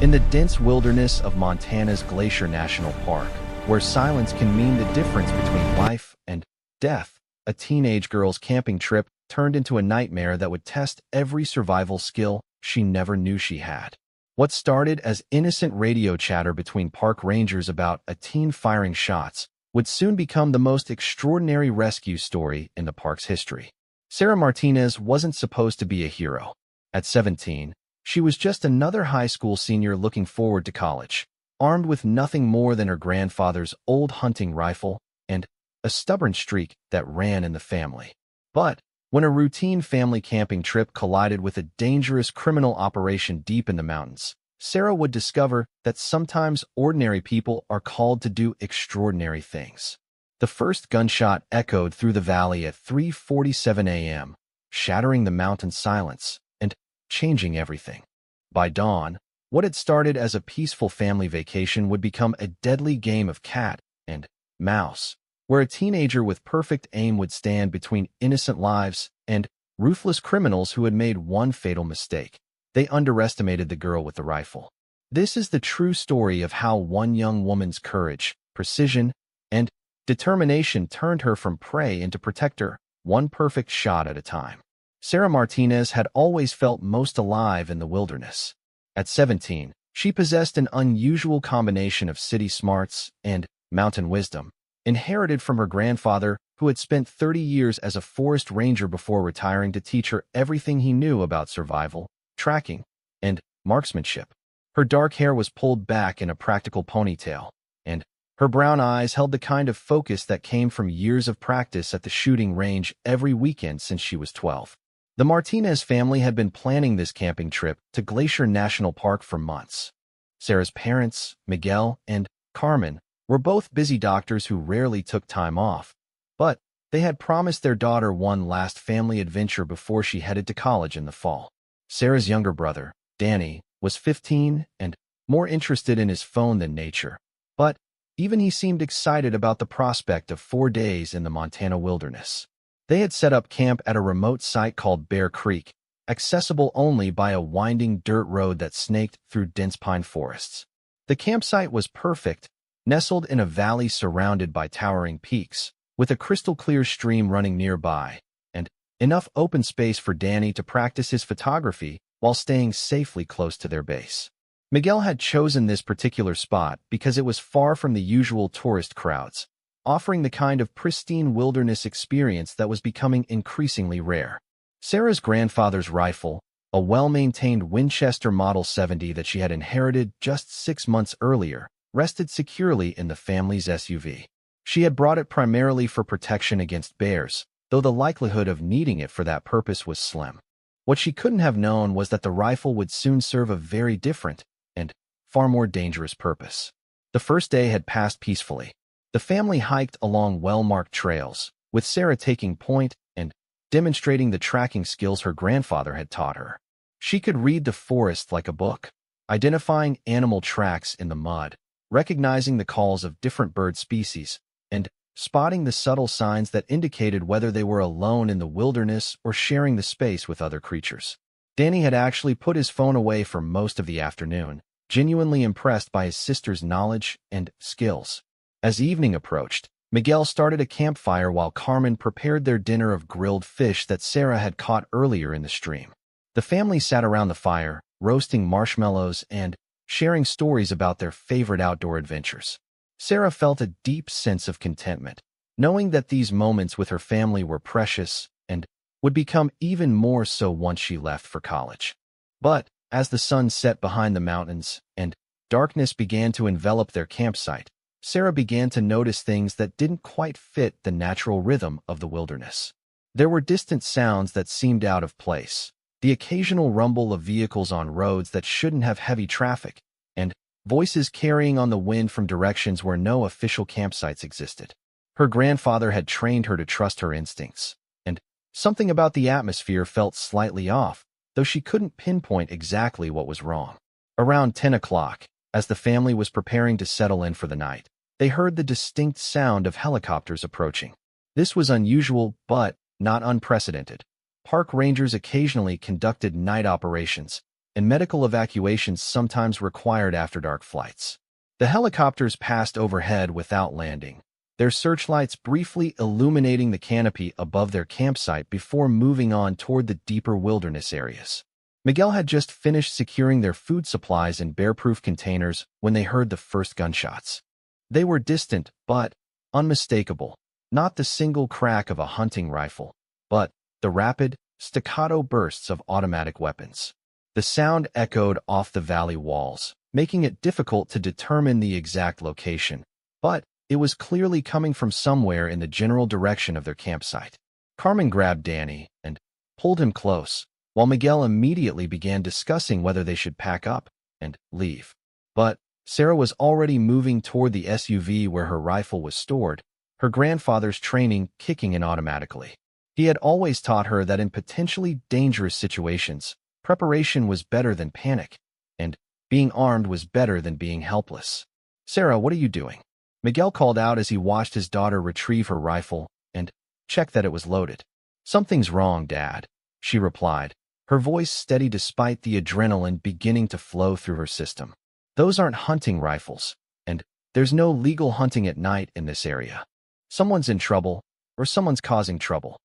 In the dense wilderness of Montana's Glacier National Park, where silence can mean the difference between life and death, a teenage girl's camping trip turned into a nightmare that would test every survival skill she never knew she had. What started as innocent radio chatter between park rangers about a teen firing shots would soon become the most extraordinary rescue story in the park's history. Sarah Martinez wasn't supposed to be a hero. At 17, she was just another high school senior looking forward to college, armed with nothing more than her grandfather's old hunting rifle and a stubborn streak that ran in the family. But when a routine family camping trip collided with a dangerous criminal operation deep in the mountains, Sarah would discover that sometimes ordinary people are called to do extraordinary things. The first gunshot echoed through the valley at 3:47 a.m., shattering the mountain silence and changing everything. By dawn, what had started as a peaceful family vacation would become a deadly game of cat and mouse, where a teenager with perfect aim would stand between innocent lives and ruthless criminals who had made one fatal mistake. They underestimated the girl with the rifle. This is the true story of how one young woman's courage, precision, and determination turned her from prey into protector, one perfect shot at a time. Sarah Martinez had always felt most alive in the wilderness. At 17, she possessed an unusual combination of city smarts and mountain wisdom, inherited from her grandfather, who had spent 30 years as a forest ranger before retiring to teach her everything he knew about survival, tracking, and marksmanship. Her dark hair was pulled back in a practical ponytail, and her brown eyes held the kind of focus that came from years of practice at the shooting range every weekend since she was 12. The Martinez family had been planning this camping trip to Glacier National Park for months. Sarah's parents, Miguel and Carmen, were both busy doctors who rarely took time off, but they had promised their daughter one last family adventure before she headed to college in the fall. Sarah's younger brother, Danny, was 15 and more interested in his phone than nature, but even he seemed excited about the prospect of 4 days in the Montana wilderness. They had set up camp at a remote site called Bear Creek, accessible only by a winding dirt road that snaked through dense pine forests. The campsite was perfect, nestled in a valley surrounded by towering peaks, with a crystal-clear stream running nearby, and enough open space for Danny to practice his photography while staying safely close to their base. Miguel had chosen this particular spot because it was far from the usual tourist crowds, offering the kind of pristine wilderness experience that was becoming increasingly rare. Sarah's grandfather's rifle, a well-maintained Winchester Model 70 that she had inherited just 6 months earlier, rested securely in the family's SUV. She had brought it primarily for protection against bears, though the likelihood of needing it for that purpose was slim. What she couldn't have known was that the rifle would soon serve a very different and far more dangerous purpose. The first day had passed peacefully. The family hiked along well-marked trails, with Sarah taking point and demonstrating the tracking skills her grandfather had taught her. She could read the forest like a book, identifying animal tracks in the mud, recognizing the calls of different bird species, and spotting the subtle signs that indicated whether they were alone in the wilderness or sharing the space with other creatures. Danny had actually put his phone away for most of the afternoon, genuinely impressed by his sister's knowledge and skills. As evening approached, Miguel started a campfire while Carmen prepared their dinner of grilled fish that Sarah had caught earlier in the stream. The family sat around the fire, roasting marshmallows and sharing stories about their favorite outdoor adventures. Sarah felt a deep sense of contentment, knowing that these moments with her family were precious and would become even more so once she left for college. But as the sun set behind the mountains and darkness began to envelop their campsite, Sarah began to notice things that didn't quite fit the natural rhythm of the wilderness. There were distant sounds that seemed out of place, the occasional rumble of vehicles on roads that shouldn't have heavy traffic, and voices carrying on the wind from directions where no official campsites existed. Her grandfather had trained her to trust her instincts, and something about the atmosphere felt slightly off, though she couldn't pinpoint exactly what was wrong. Around 10 o'clock, as the family was preparing to settle in for the night, they heard the distinct sound of helicopters approaching. This was unusual, but not unprecedented. Park rangers occasionally conducted night operations, and medical evacuations sometimes required after-dark flights. The helicopters passed overhead without landing, their searchlights briefly illuminating the canopy above their campsite before moving on toward the deeper wilderness areas. Miguel had just finished securing their food supplies in bear-proof containers when they heard the first gunshots. They were distant, but unmistakable, not the single crack of a hunting rifle, but the rapid, staccato bursts of automatic weapons. The sound echoed off the valley walls, making it difficult to determine the exact location, but it was clearly coming from somewhere in the general direction of their campsite. Carmen grabbed Danny and pulled him close, while Miguel immediately began discussing whether they should pack up and leave. But Sarah was already moving toward the SUV where her rifle was stored, her grandfather's training kicking in automatically. He had always taught her that in potentially dangerous situations, preparation was better than panic, and being armed was better than being helpless. "Sarah, what are you doing?" Miguel called out as he watched his daughter retrieve her rifle and check that it was loaded. "Something's wrong, Dad," she replied, her voice steady despite the adrenaline beginning to flow through her system. "Those aren't hunting rifles, and there's no legal hunting at night in this area. Someone's in trouble, or someone's causing trouble."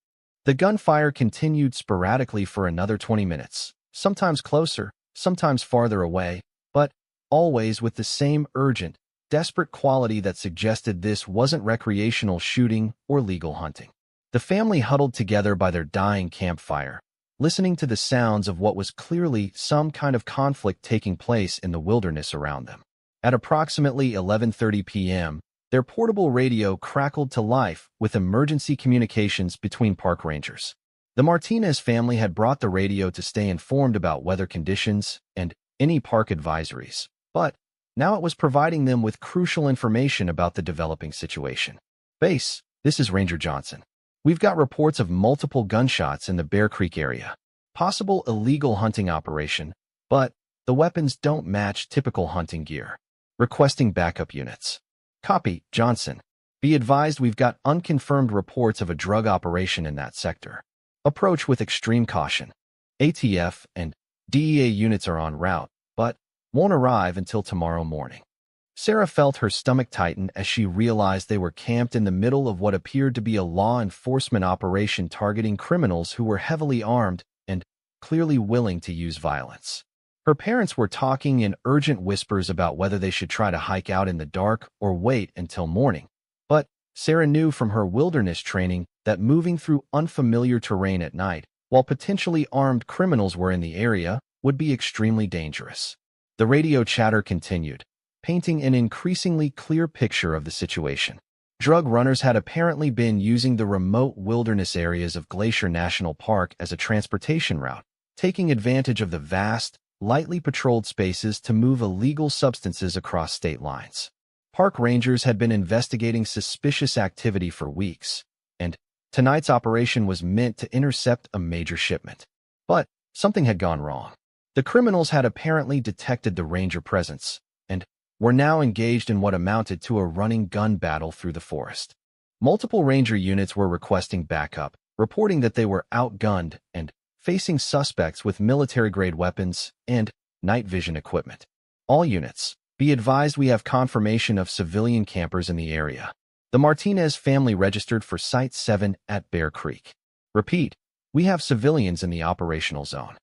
The gunfire continued sporadically for another 20 minutes, sometimes closer, sometimes farther away, but always with the same urgent, desperate quality that suggested this wasn't recreational shooting or legal hunting. The family huddled together by their dying campfire, listening to the sounds of what was clearly some kind of conflict taking place in the wilderness around them. At approximately 11:30 p.m., their portable radio crackled to life with emergency communications between park rangers. The Martinez family had brought the radio to stay informed about weather conditions and any park advisories, but now it was providing them with crucial information about the developing situation. "Base, this is Ranger Johnson. We've got reports of multiple gunshots in the Bear Creek area. Possible illegal hunting operation, but the weapons don't match typical hunting gear. Requesting backup units." "Copy, Johnson. Be advised we've got unconfirmed reports of a drug operation in that sector. Approach with extreme caution. ATF and DEA units are en route, but won't arrive until tomorrow morning." Sarah felt her stomach tighten as she realized they were camped in the middle of what appeared to be a law enforcement operation targeting criminals who were heavily armed and clearly willing to use violence. Her parents were talking in urgent whispers about whether they should try to hike out in the dark or wait until morning. But Sarah knew from her wilderness training that moving through unfamiliar terrain at night, while potentially armed criminals were in the area, would be extremely dangerous. The radio chatter continued, painting an increasingly clear picture of the situation. Drug runners had apparently been using the remote wilderness areas of Glacier National Park as a transportation route, taking advantage of the vast, lightly patrolled spaces to move illegal substances across state lines. Park rangers had been investigating suspicious activity for weeks, and tonight's operation was meant to intercept a major shipment. But something had gone wrong. The criminals had apparently detected the ranger presence, and were now engaged in what amounted to a running gun battle through the forest. Multiple ranger units were requesting backup, reporting that they were outgunned and facing suspects with military-grade weapons and night vision equipment. "All units, be advised we have confirmation of civilian campers in the area. The Martinez family registered for Site 7 at Bear Creek. Repeat, we have civilians in the operational zone."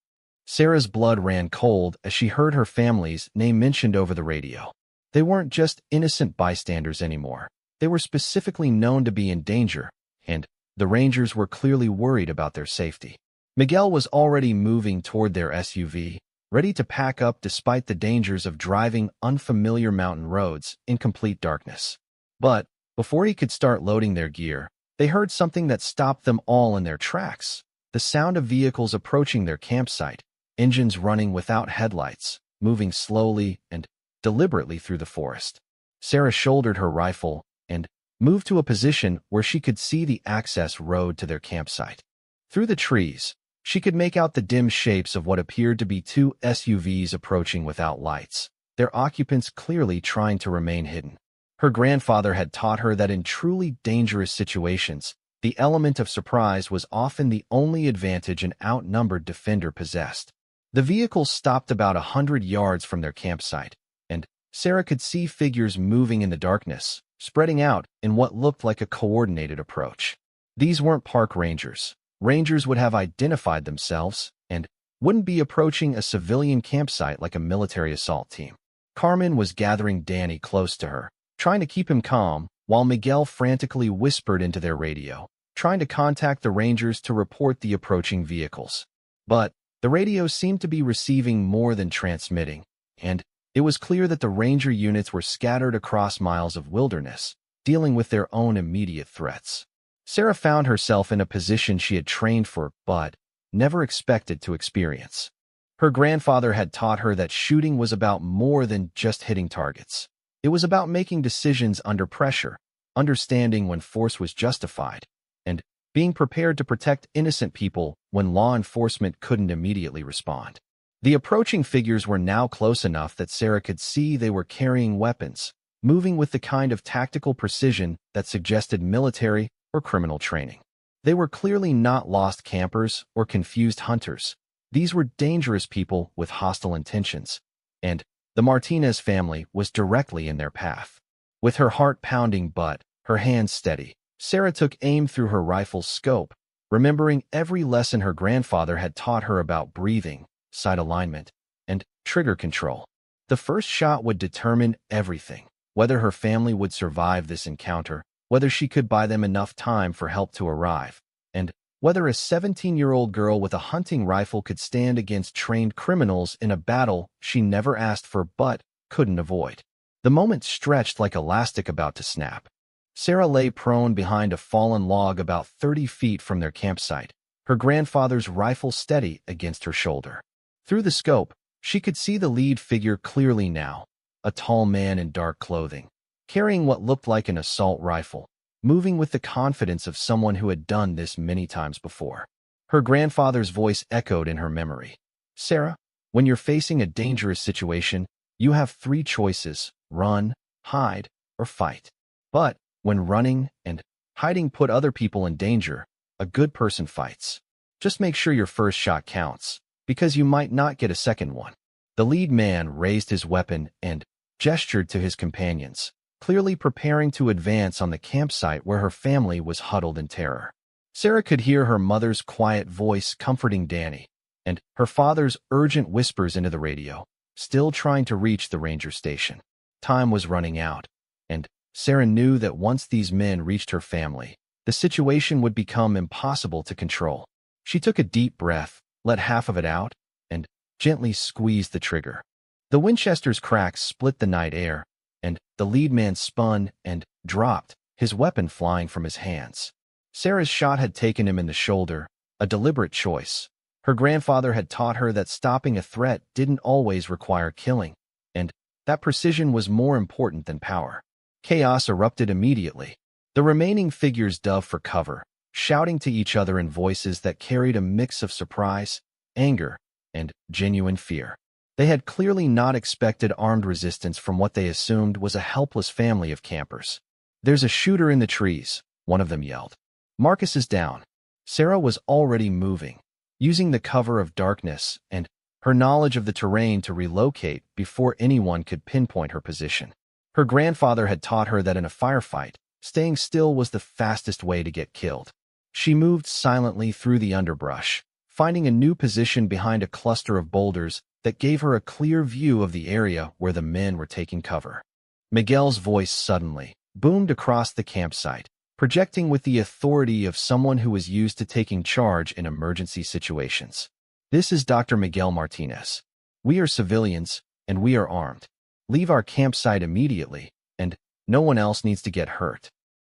Sarah's blood ran cold as she heard her family's name mentioned over the radio. They weren't just innocent bystanders anymore. They were specifically known to be in danger, and the Rangers were clearly worried about their safety. Miguel was already moving toward their SUV, ready to pack up despite the dangers of driving unfamiliar mountain roads in complete darkness. But before he could start loading their gear, they heard something that stopped them all in their tracks. The sound of vehicles approaching their campsite, engines running without headlights, moving slowly and deliberately through the forest. Sarah shouldered her rifle and moved to a position where she could see the access road to their campsite. Through the trees, she could make out the dim shapes of what appeared to be two SUVs approaching without lights, their occupants clearly trying to remain hidden. Her grandfather had taught her that in truly dangerous situations, the element of surprise was often the only advantage an outnumbered defender possessed. The vehicle stopped about 100 yards from their campsite, and Sarah could see figures moving in the darkness, spreading out in what looked like a coordinated approach. These weren't park rangers. Rangers would have identified themselves and wouldn't be approaching a civilian campsite like a military assault team. Carmen was gathering Danny close to her, trying to keep him calm, while Miguel frantically whispered into their radio, trying to contact the Rangers to report the approaching vehicles. But the radio seemed to be receiving more than transmitting, and it was clear that the Ranger units were scattered across miles of wilderness, dealing with their own immediate threats. Sarah found herself in a position she had trained for but never expected to experience. Her grandfather had taught her that shooting was about more than just hitting targets. It was about making decisions under pressure, understanding when force was justified, and being prepared to protect innocent people when law enforcement couldn't immediately respond. The approaching figures were now close enough that Sarah could see they were carrying weapons, moving with the kind of tactical precision that suggested military or criminal training. They were clearly not lost campers or confused hunters. These were dangerous people with hostile intentions, and the Martinez family was directly in their path. With her heart pounding but her hands steady, Sarah took aim through her rifle's scope, remembering every lesson her grandfather had taught her about breathing, sight alignment, and trigger control. The first shot would determine everything, whether her family would survive this encounter, whether she could buy them enough time for help to arrive, and whether a 17-year-old girl with a hunting rifle could stand against trained criminals in a battle she never asked for but couldn't avoid. The moment stretched like elastic about to snap. Sarah lay prone behind a fallen log about 30 feet from their campsite, her grandfather's rifle steady against her shoulder. Through the scope, she could see the lead figure clearly now, a tall man in dark clothing, carrying what looked like an assault rifle, moving with the confidence of someone who had done this many times before. Her grandfather's voice echoed in her memory. Sarah, when you're facing a dangerous situation, you have 3 choices: run, hide, or fight. But when running and hiding put other people in danger, a good person fights. Just make sure your first shot counts, because you might not get a second one. The lead man raised his weapon and gestured to his companions, clearly preparing to advance on the campsite where her family was huddled in terror. Sarah could hear her mother's quiet voice comforting Danny, and her father's urgent whispers into the radio, still trying to reach the ranger station. Time was running out, and Sarah knew that once these men reached her family, the situation would become impossible to control. She took a deep breath, let half of it out, and gently squeezed the trigger. The Winchester's cracks split the night air, and the lead man spun and dropped, his weapon flying from his hands. Sarah's shot had taken him in the shoulder, a deliberate choice. Her grandfather had taught her that stopping a threat didn't always require killing, and that precision was more important than power. Chaos erupted immediately. The remaining figures dove for cover, shouting to each other in voices that carried a mix of surprise, anger, and genuine fear. They had clearly not expected armed resistance from what they assumed was a helpless family of campers. "There's a shooter in the trees," one of them yelled. "Marcus is down." Sarah was already moving, using the cover of darkness and her knowledge of the terrain to relocate before anyone could pinpoint her position. Her grandfather had taught her that in a firefight, staying still was the fastest way to get killed. She moved silently through the underbrush, finding a new position behind a cluster of boulders that gave her a clear view of the area where the men were taking cover. Miguel's voice suddenly boomed across the campsite, projecting with the authority of someone who was used to taking charge in emergency situations. "This is Dr. Miguel Martinez. We are civilians, and we are armed. Leave our campsite immediately, and no one else needs to get hurt."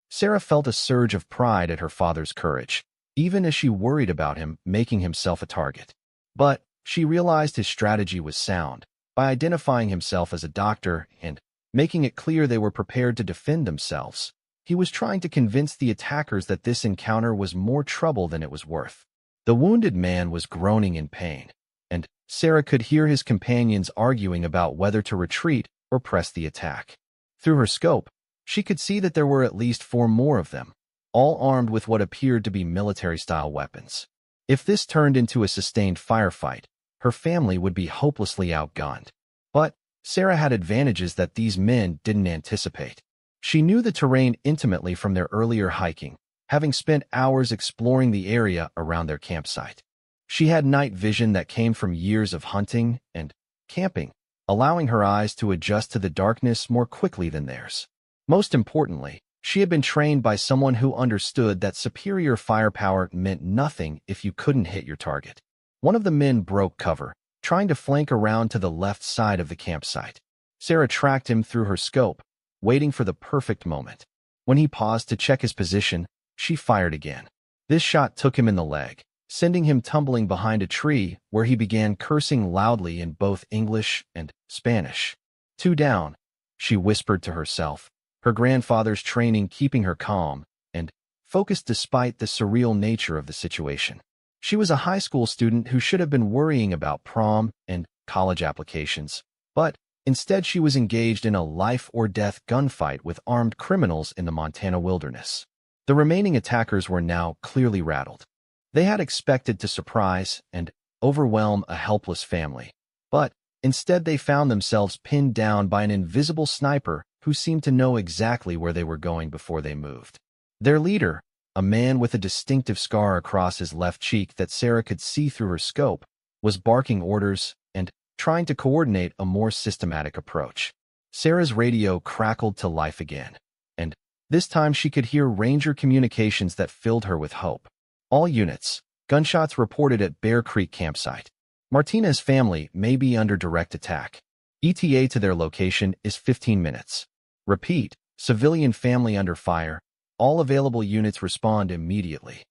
Sarah felt a surge of pride at her father's courage, even as she worried about him making himself a target. But she realized his strategy was sound. By identifying himself as a doctor and making it clear they were prepared to defend themselves, he was trying to convince the attackers that this encounter was more trouble than it was worth. The wounded man was groaning in pain, and Sarah could hear his companions arguing about whether to retreat or press the attack. Through her scope, she could see that there were at least 4 more of them, all armed with what appeared to be military-style weapons. If this turned into a sustained firefight, her family would be hopelessly outgunned. But Sarah had advantages that these men didn't anticipate. She knew the terrain intimately from their earlier hiking, having spent hours exploring the area around their campsite. She had night vision that came from years of hunting and camping, allowing her eyes to adjust to the darkness more quickly than theirs. Most importantly, she had been trained by someone who understood that superior firepower meant nothing if you couldn't hit your target. One of the men broke cover, trying to flank around to the left side of the campsite. Sarah tracked him through her scope, waiting for the perfect moment. When he paused to check his position, she fired again. This shot took him in the leg, sending him tumbling behind a tree where he began cursing loudly in both English and Spanish. "Two down," she whispered to herself, her grandfather's training keeping her calm and focused despite the surreal nature of the situation. She was a high school student who should have been worrying about prom and college applications, but instead she was engaged in a life-or-death gunfight with armed criminals in the Montana wilderness. The remaining attackers were now clearly rattled. They had expected to surprise and overwhelm a helpless family, but instead they found themselves pinned down by an invisible sniper who seemed to know exactly where they were going before they moved. Their leader, a man with a distinctive scar across his left cheek that Sarah could see through her scope, was barking orders and trying to coordinate a more systematic approach. Sarah's radio crackled to life again, and this time she could hear Ranger communications that filled her with hope. "All units, gunshots reported at Bear Creek campsite. Martinez family may be under direct attack. ETA to their location is 15 minutes. Repeat, civilian family under fire. All available units respond immediately."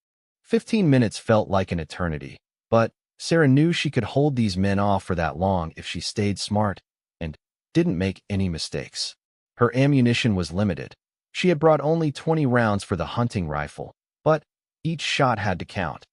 15 minutes felt like an eternity, but Sarah knew she could hold these men off for that long if she stayed smart and didn't make any mistakes. Her ammunition was limited. She had brought only 20 rounds for the hunting rifle, but each shot had to count,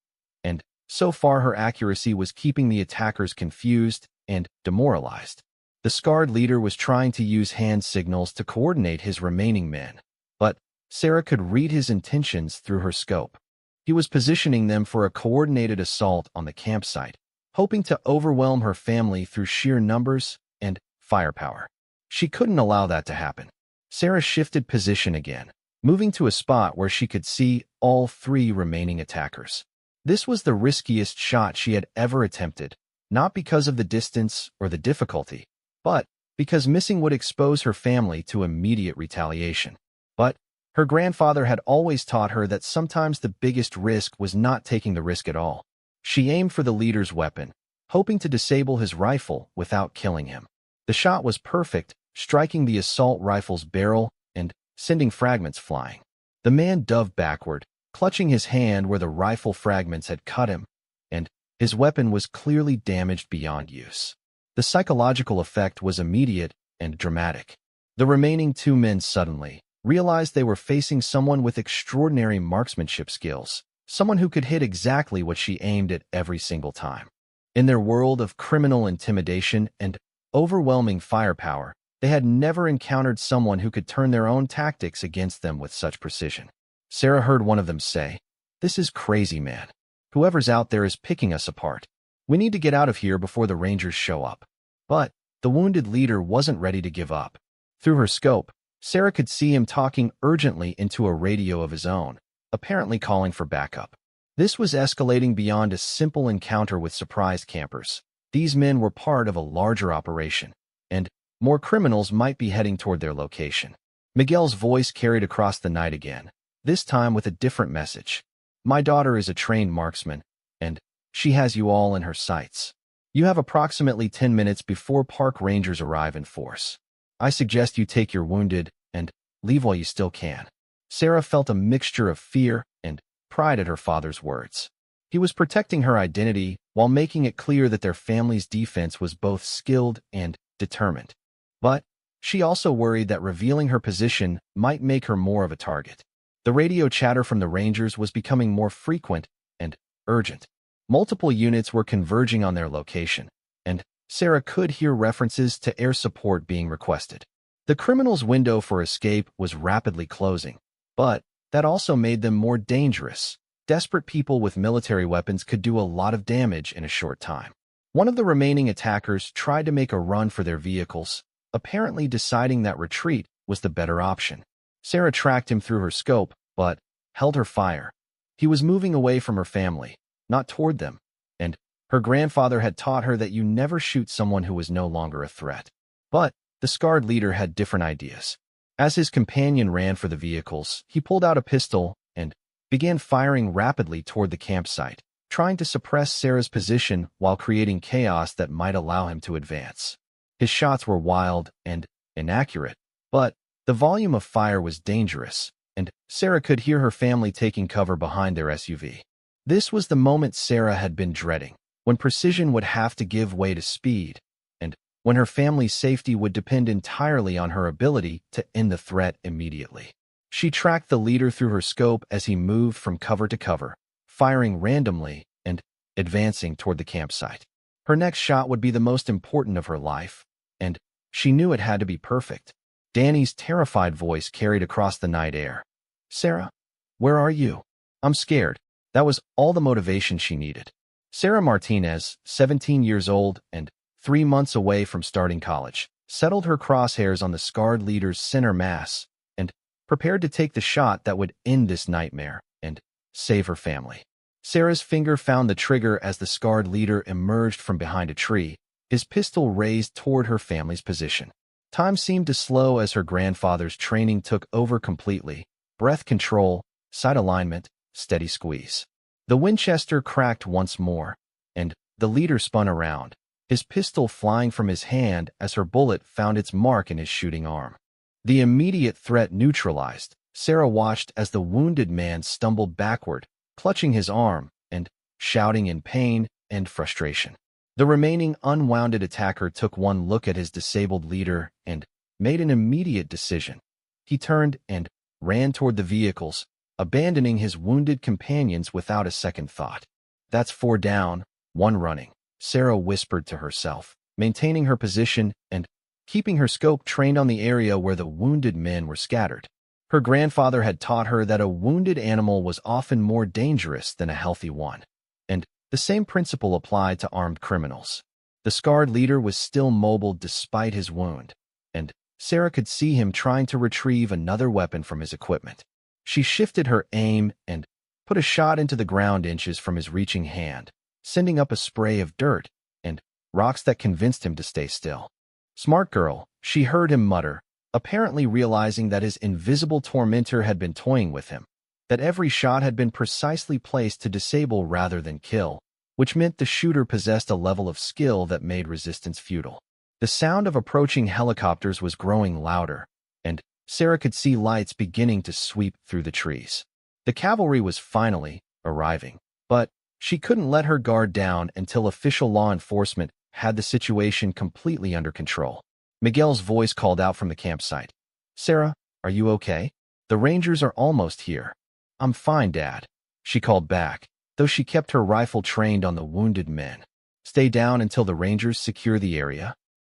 and so far her accuracy was keeping the attackers confused and demoralized. The scarred leader was trying to use hand signals to coordinate his remaining men, but Sarah could read his intentions through her scope. He was positioning them for a coordinated assault on the campsite, hoping to overwhelm her family through sheer numbers and firepower. She couldn't allow that to happen. Sarah shifted position again, moving to a spot where she could see all 3 remaining attackers. This was the riskiest shot she had ever attempted, not because of the distance or the difficulty, but because missing would expose her family to immediate retaliation. But her grandfather had always taught her that sometimes the biggest risk was not taking the risk at all. She aimed for the leader's weapon, hoping to disable his rifle without killing him. The shot was perfect, striking the assault rifle's barrel and sending fragments flying. The man dove backward, clutching his hand where the rifle fragments had cut him, and his weapon was clearly damaged beyond use. The psychological effect was immediate and dramatic. The remaining 2 men suddenly realized they were facing someone with extraordinary marksmanship skills, someone who could hit exactly what she aimed at every single time. In their world of criminal intimidation and overwhelming firepower, they had never encountered someone who could turn their own tactics against them with such precision. Sarah heard one of them say, "This is crazy, man. Whoever's out there is picking us apart. We need to get out of here before the Rangers show up." But the wounded leader wasn't ready to give up. Through her scope, Sarah could see him talking urgently into a radio of his own, apparently calling for backup. This was escalating beyond a simple encounter with surprise campers. These men were part of a larger operation, and more criminals might be heading toward their location. Miguel's voice carried across the night again, this time with a different message. "My daughter is a trained marksman, and she has you all in her sights. You have approximately 10 minutes before park rangers arrive in force. I suggest you take your wounded and leave while you still can." Sarah felt a mixture of fear and pride at her father's words. He was protecting her identity while making it clear that their family's defense was both skilled and determined. But she also worried that revealing her position might make her more of a target. The radio chatter from the Rangers was becoming more frequent and urgent. Multiple units were converging on their location, and Sarah could hear references to air support being requested. The criminals' window for escape was rapidly closing, but that also made them more dangerous. Desperate people with military weapons could do a lot of damage in a short time. One of the remaining attackers tried to make a run for their vehicles, apparently deciding that retreat was the better option. Sarah tracked him through her scope, but held her fire. He was moving away from her family, not toward them, and her grandfather had taught her that you never shoot someone who was no longer a threat. But the scarred leader had different ideas. As his companion ran for the vehicles, he pulled out a pistol and began firing rapidly toward the campsite, trying to suppress Sarah's position while creating chaos that might allow him to advance. His shots were wild and inaccurate, but the volume of fire was dangerous, and Sarah could hear her family taking cover behind their SUV. This was the moment Sarah had been dreading, when precision would have to give way to speed, and when her family's safety would depend entirely on her ability to end the threat immediately. She tracked the leader through her scope as he moved from cover to cover, firing randomly and advancing toward the campsite. Her next shot would be the most important of her life, and she knew it had to be perfect. Danny's terrified voice carried across the night air. "Sarah, where are you? I'm scared." That was all the motivation she needed. Sarah Martinez, 17 years old and 3 months away from starting college, settled her crosshairs on the scarred leader's center mass and prepared to take the shot that would end this nightmare and save her family. Sarah's finger found the trigger as the scarred leader emerged from behind a tree, his pistol raised toward her family's position. Time seemed to slow as her grandfather's training took over completely. Breath control, sight alignment, steady squeeze. The Winchester cracked once more, and the leader spun around, his pistol flying from his hand as her bullet found its mark in his shooting arm. The immediate threat neutralized, Sarah watched as the wounded man stumbled backward, clutching his arm and shouting in pain and frustration. The remaining unwounded attacker took one look at his disabled leader and made an immediate decision. He turned and ran toward the vehicles, abandoning his wounded companions without a second thought. "That's 4 down, 1 running," Sarah whispered to herself, maintaining her position and keeping her scope trained on the area where the wounded men were scattered. Her grandfather had taught her that a wounded animal was often more dangerous than a healthy one, and the same principle applied to armed criminals. The scarred leader was still mobile despite his wound, and Sarah could see him trying to retrieve another weapon from his equipment. She shifted her aim and put a shot into the ground inches from his reaching hand, sending up a spray of dirt and rocks that convinced him to stay still. "Smart girl," she heard him mutter, apparently realizing that his invisible tormentor had been toying with him, that every shot had been precisely placed to disable rather than kill, which meant the shooter possessed a level of skill that made resistance futile. The sound of approaching helicopters was growing louder, and Sarah could see lights beginning to sweep through the trees. The cavalry was finally arriving, but she couldn't let her guard down until official law enforcement had the situation completely under control. Miguel's voice called out from the campsite. "Sarah, are you okay? The Rangers are almost here." "I'm fine, Dad," she called back, though she kept her rifle trained on the wounded men. "Stay down until the Rangers secure the area."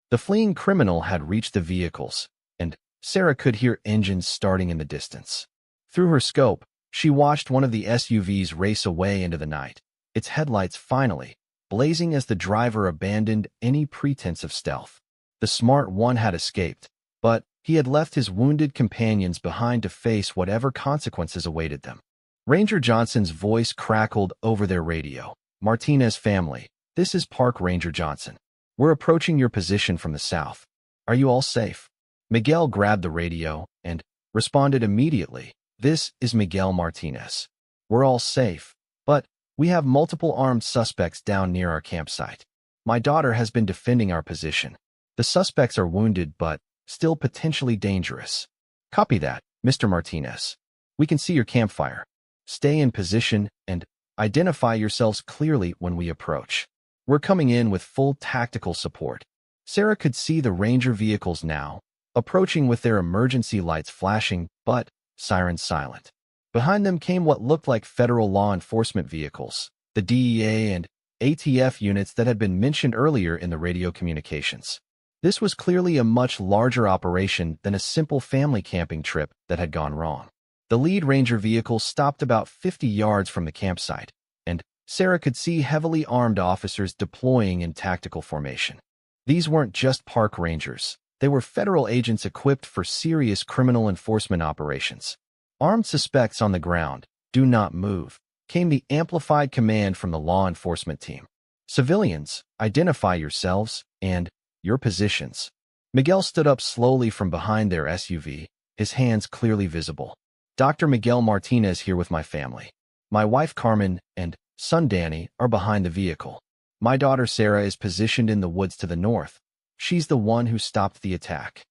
The fleeing criminal had reached the vehicles, and Sarah could hear engines starting in the distance. Through her scope, she watched one of the SUVs race away into the night, its headlights finally blazing as the driver abandoned any pretense of stealth. The smart one had escaped, but he had left his wounded companions behind to face whatever consequences awaited them. Ranger Johnson's voice crackled over their radio. "Martinez family, this is Park Ranger Johnson. We're approaching your position from the south. Are you all safe?" Miguel grabbed the radio and responded immediately. "This is Miguel Martinez. We're all safe, but we have multiple armed suspects down near our campsite. My daughter has been defending our position. The suspects are wounded but still potentially dangerous." "Copy that, Mr. Martinez. We can see your campfire. Stay in position and identify yourselves clearly when we approach. We're coming in with full tactical support." Sarah could see the Ranger vehicles now, approaching with their emergency lights flashing, but sirens silent. Behind them came what looked like federal law enforcement vehicles, the DEA and ATF units that had been mentioned earlier in the radio communications. This was clearly a much larger operation than a simple family camping trip that had gone wrong. The lead Ranger vehicle stopped about 50 yards from the campsite, and Sarah could see heavily armed officers deploying in tactical formation. These weren't just park rangers. They were federal agents equipped for serious criminal enforcement operations. Armed suspects on the ground, do not move, came the amplified command from the law enforcement team. Civilians, identify yourselves and your positions. Miguel stood up slowly from behind their SUV, his hands clearly visible. Dr. Miguel Martinez here with my family. My wife Carmen and son Danny are behind the vehicle. My daughter Sarah is positioned in the woods to the north. She's the one who stopped the attack.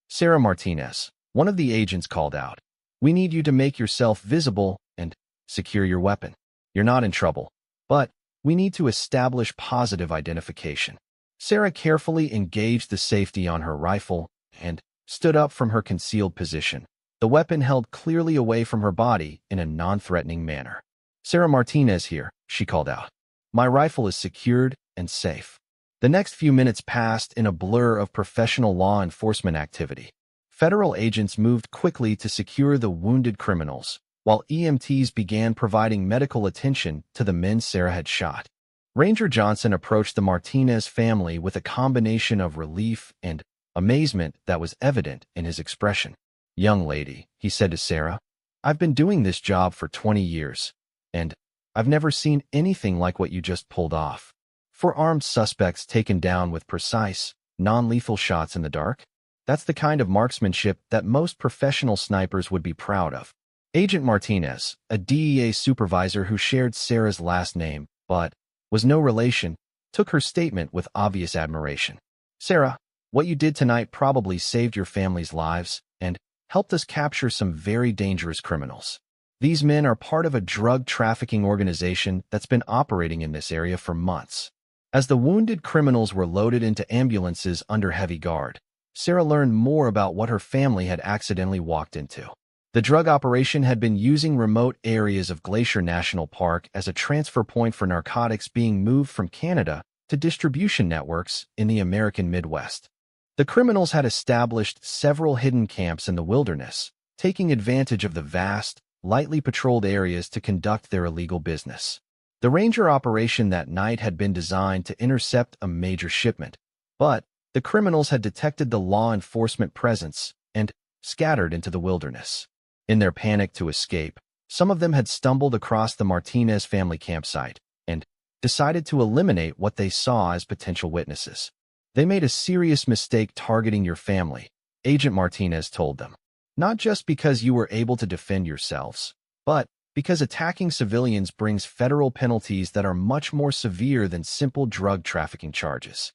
Sarah Martinez, one of the agents called out. We need you to make yourself visible and secure your weapon. You're not in trouble, but we need to establish positive identification. Sarah carefully engaged the safety on her rifle and stood up from her concealed position, the weapon held clearly away from her body in a non-threatening manner. Sarah Martinez here, she called out. My rifle is secured and safe. The next few minutes passed in a blur of professional law enforcement activity. Federal agents moved quickly to secure the wounded criminals, while EMTs began providing medical attention to the men Sarah had shot. Ranger Johnson approached the Martinez family with a combination of relief and amazement that was evident in his expression. Young lady, he said to Sarah, I've been doing this job for 20 years, and I've never seen anything like what you just pulled off. 4 armed suspects taken down with precise, non-lethal shots in the dark? That's the kind of marksmanship that most professional snipers would be proud of. Agent Martinez, a DEA supervisor who shared Sarah's last name, but was no relation, took her statement with obvious admiration. Sarah, what you did tonight probably saved your family's lives and helped us capture some very dangerous criminals. These men are part of a drug trafficking organization that's been operating in this area for months. As the wounded criminals were loaded into ambulances under heavy guard, Sarah learned more about what her family had accidentally walked into. The drug operation had been using remote areas of Glacier National Park as a transfer point for narcotics being moved from Canada to distribution networks in the American Midwest. The criminals had established several hidden camps in the wilderness, taking advantage of the vast, lightly patrolled areas to conduct their illegal business. The Ranger operation that night had been designed to intercept a major shipment, but the criminals had detected the law enforcement presence and scattered into the wilderness. In their panic to escape, some of them had stumbled across the Martinez family campsite and decided to eliminate what they saw as potential witnesses. They made a serious mistake targeting your family, Agent Martinez told them. Not just because you were able to defend yourselves, but because attacking civilians brings federal penalties that are much more severe than simple drug trafficking charges.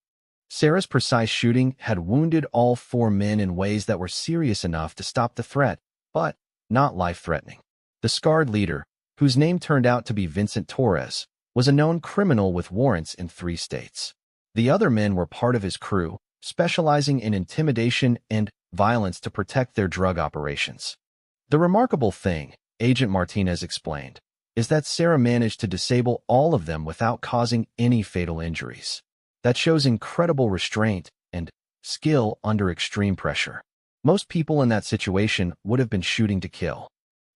Sarah's precise shooting had wounded all 4 men in ways that were serious enough to stop the threat, but not life-threatening. The scarred leader, whose name turned out to be Vincent Torres, was a known criminal with warrants in 3 states. The other men were part of his crew, specializing in intimidation and violence to protect their drug operations. The remarkable thing, Agent Martinez explained, is that Sarah managed to disable all of them without causing any fatal injuries. That shows incredible restraint and skill under extreme pressure. Most people in that situation would have been shooting to kill.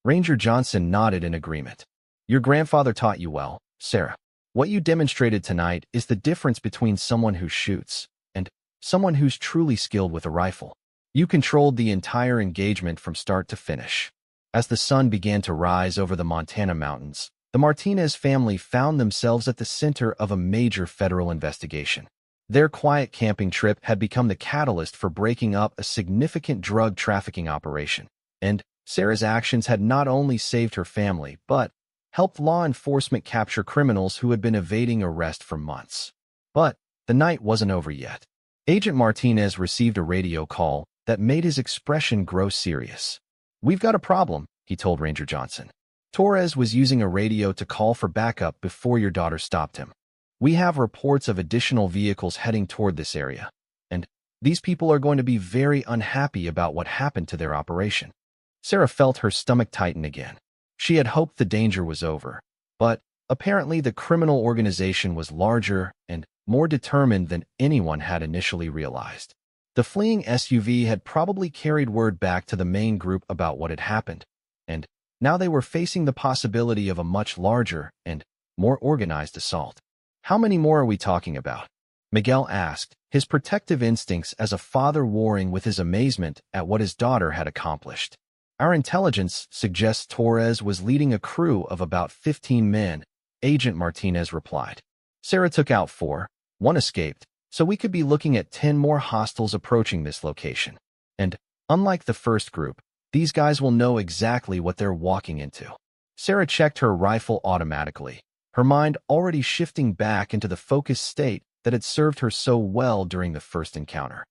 Ranger Johnson nodded in agreement. Your grandfather taught you well, Sarah. What you demonstrated tonight is the difference between someone who shoots and someone who's truly skilled with a rifle. You controlled the entire engagement from start to finish. As the sun began to rise over the Montana mountains, the Martinez family found themselves at the center of a major federal investigation. Their quiet camping trip had become the catalyst for breaking up a significant drug trafficking operation, and Sarah's actions had not only saved her family, but helped law enforcement capture criminals who had been evading arrest for months. But the night wasn't over yet. Agent Martinez received a radio call that made his expression grow serious. We've got a problem, he told Ranger Johnson. Torres was using a radio to call for backup before your daughter stopped him. We have reports of additional vehicles heading toward this area, and these people are going to be very unhappy about what happened to their operation. Sarah felt her stomach tighten again. She had hoped the danger was over, but apparently the criminal organization was larger and more determined than anyone had initially realized. The fleeing SUV had probably carried word back to the main group about what had happened, and now they were facing the possibility of a much larger and more organized assault. How many more are we talking about? Miguel asked, his protective instincts as a father warring with his amazement at what his daughter had accomplished. Our intelligence suggests Torres was leading a crew of about 15 men, Agent Martinez replied. Sarah took out 4, 1 escaped, so we could be looking at 10 more hostiles approaching this location. And, unlike the first group, these guys will know exactly what they're walking into. Sarah checked her rifle automatically, her mind already shifting back into the focused state that had served her so well during the first encounter.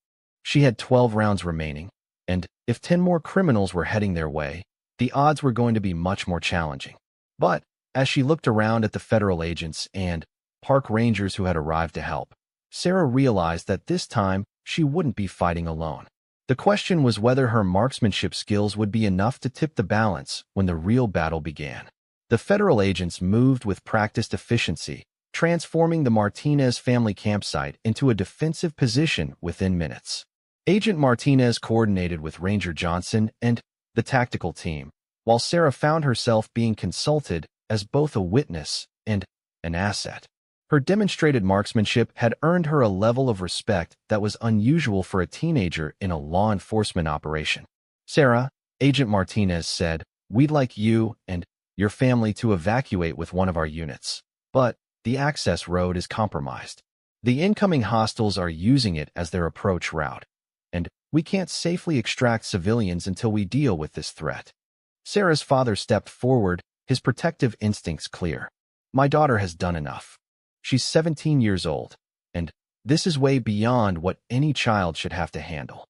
She had 12 rounds remaining, and if 10 more criminals were heading their way, the odds were going to be much more challenging. But, as she looked around at the federal agents and park rangers who had arrived to help, Sarah realized that this time she wouldn't be fighting alone. The question was whether her marksmanship skills would be enough to tip the balance when the real battle began. The federal agents moved with practiced efficiency, transforming the Martinez family campsite into a defensive position within minutes. Agent Martinez coordinated with Ranger Johnson and the tactical team, while Sarah found herself being consulted as both a witness and an asset. Her demonstrated marksmanship had earned her a level of respect that was unusual for a teenager in a law enforcement operation. Sarah, Agent Martinez said, "We'd like you and your family to evacuate with one of our units. But the access road is compromised. The incoming hostiles are using it as their approach route, and we can't safely extract civilians until we deal with this threat." Sarah's father stepped forward, his protective instincts clear. "My daughter has done enough. She's 17 years old, and this is way beyond what any child should have to handle."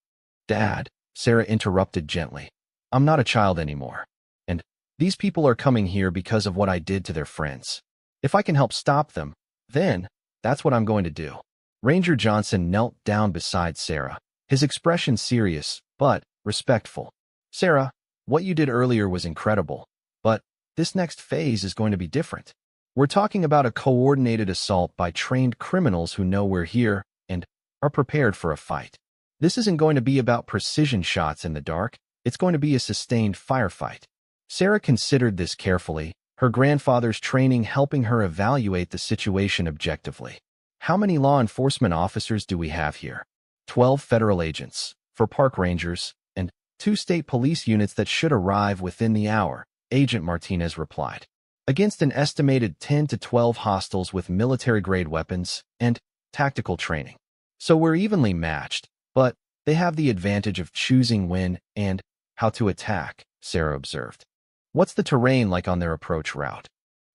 "Dad," Sarah interrupted gently, "I'm not a child anymore, and these people are coming here because of what I did to their friends. If I can help stop them, then that's what I'm going to do." Ranger Johnson knelt down beside Sarah, his expression serious but respectful. "Sarah, what you did earlier was incredible, but this next phase is going to be different. We're talking about a coordinated assault by trained criminals who know we're here and are prepared for a fight. This isn't going to be about precision shots in the dark, it's going to be a sustained firefight." Sarah considered this carefully, her grandfather's training helping her evaluate the situation objectively. "How many law enforcement officers do we have here?" 12 federal agents, 4 park rangers, and 2 state police units that should arrive within the hour, Agent Martinez replied. "Against an estimated 10 to 12 hostiles with military-grade weapons and tactical training. So we're evenly matched, but they have the advantage of choosing when and how to attack," Sarah observed. "What's the terrain like on their approach route?"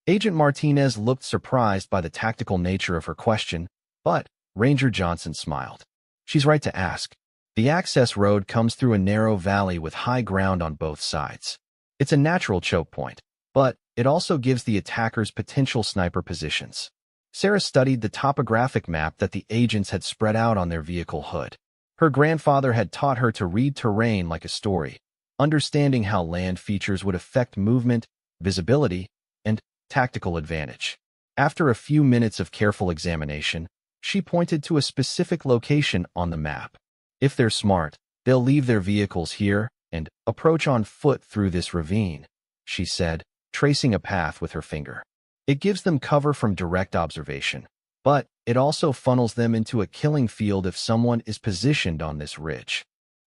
Agent Martinez looked surprised by the tactical nature of her question, but Ranger Johnson smiled. "She's right to ask. The access road comes through a narrow valley with high ground on both sides. It's a natural choke point, but it also gives the attackers potential sniper positions." Sarah studied the topographic map that the agents had spread out on their vehicle hood. Her grandfather had taught her to read terrain like a story, understanding how land features would affect movement, visibility, and tactical advantage. After a few minutes of careful examination, she pointed to a specific location on the map. "If they're smart, they'll leave their vehicles here and approach on foot through this ravine," she said, tracing a path with her finger. "It gives them cover from direct observation, but it also funnels them into a killing field if someone is positioned on this ridge."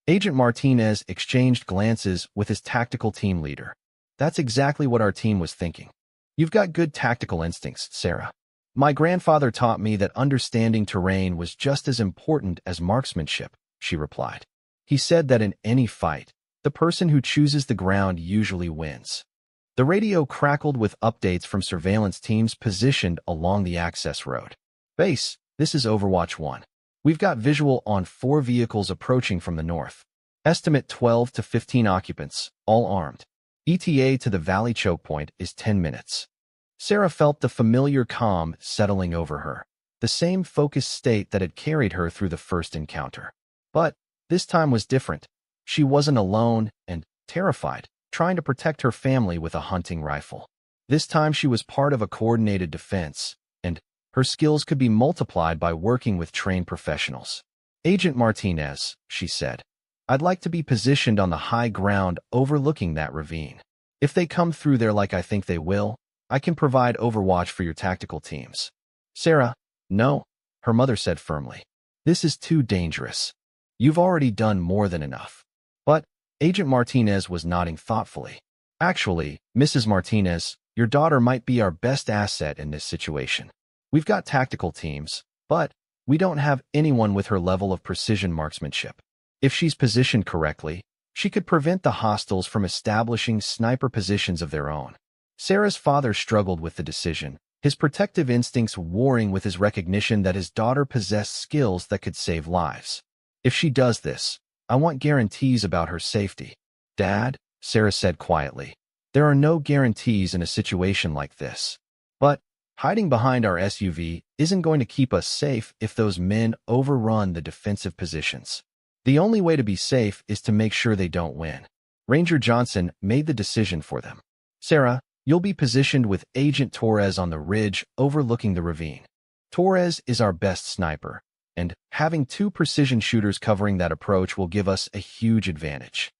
Agent Martinez exchanged glances with his tactical team leader. "That's exactly what our team was thinking. You've got good tactical instincts, Sarah. My grandfather taught me that understanding terrain was just as important as marksmanship," she replied. "He said that in any fight, the person who chooses the ground usually wins." The radio crackled with updates from surveillance teams positioned along the access road. "Base, this is Overwatch 1. We've got visual on 4 vehicles approaching from the north. Estimate 12 to 15 occupants, all armed. ETA to the valley choke point is 10 minutes. Sarah felt the familiar calm settling over her, the same focused state that had carried her through the first encounter. But this time was different. She wasn't alone and terrified, trying to protect her family with a hunting rifle. This time she was part of a coordinated defense, and her skills could be multiplied by working with trained professionals. "Agent Martinez," she said, "I'd like to be positioned on the high ground overlooking that ravine. If they come through there like I think they will, I can provide overwatch for your tactical teams. Sarah, no, her mother said firmly. This is too dangerous. You've already done more than enough. But Agent Martinez was nodding thoughtfully. Actually, Mrs. Martinez, your daughter might be our best asset in this situation. We've got tactical teams, but we don't have anyone with her level of precision marksmanship. If she's positioned correctly, she could prevent the hostiles from establishing sniper positions of their own. Sarah's father struggled with the decision, his protective instincts warring with his recognition that his daughter possessed skills that could save lives. If she does this, I want guarantees about her safety. Dad, Sarah said quietly, there are no guarantees in a situation like this. But hiding behind our SUV isn't going to keep us safe if those men overrun the defensive positions. The only way to be safe is to make sure they don't win. Ranger Johnson made the decision for them. Sarah, you'll be positioned with Agent Torres on the ridge overlooking the ravine. Torres is our best sniper, and having two precision shooters covering that approach will give us a huge advantage.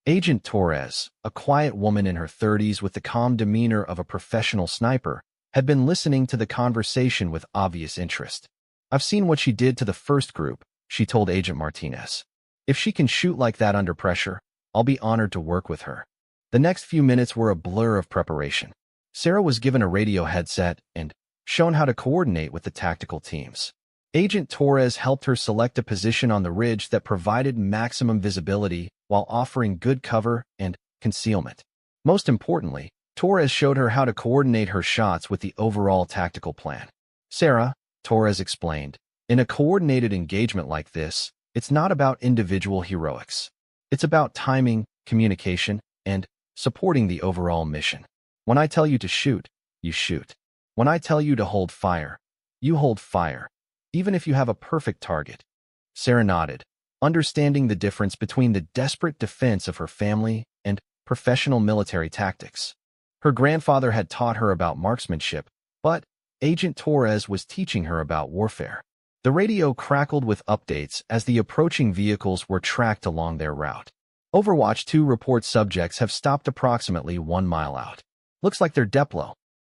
Agent Torres, a quiet woman in her 30s with the calm demeanor of a professional sniper, had been listening to the conversation with obvious interest. I've seen what she did to the first group, she told Agent Martinez. If she can shoot like that under pressure, I'll be honored to work with her. The next few minutes were a blur of preparation. Sarah was given a radio headset and shown how to coordinate with the tactical teams. Agent Torres helped her select a position on the ridge that provided maximum visibility while offering good cover and concealment. Most importantly, Torres showed her how to coordinate her shots with the overall tactical plan. Sarah, Torres explained, in a coordinated engagement like this, it's not about individual heroics. It's about timing, communication, and supporting the overall mission. When I tell you to shoot, you shoot. When I tell you to hold fire, you hold fire, even if you have a perfect target. Sarah nodded, understanding the difference between the desperate defense of her family and professional military tactics. Her grandfather had taught her about marksmanship, but Agent Torres was teaching her about warfare. The radio crackled with updates as the approaching vehicles were tracked along their route. Overwatch 2 reports subjects have stopped approximately 1 mile out. Looks like they're Deplo.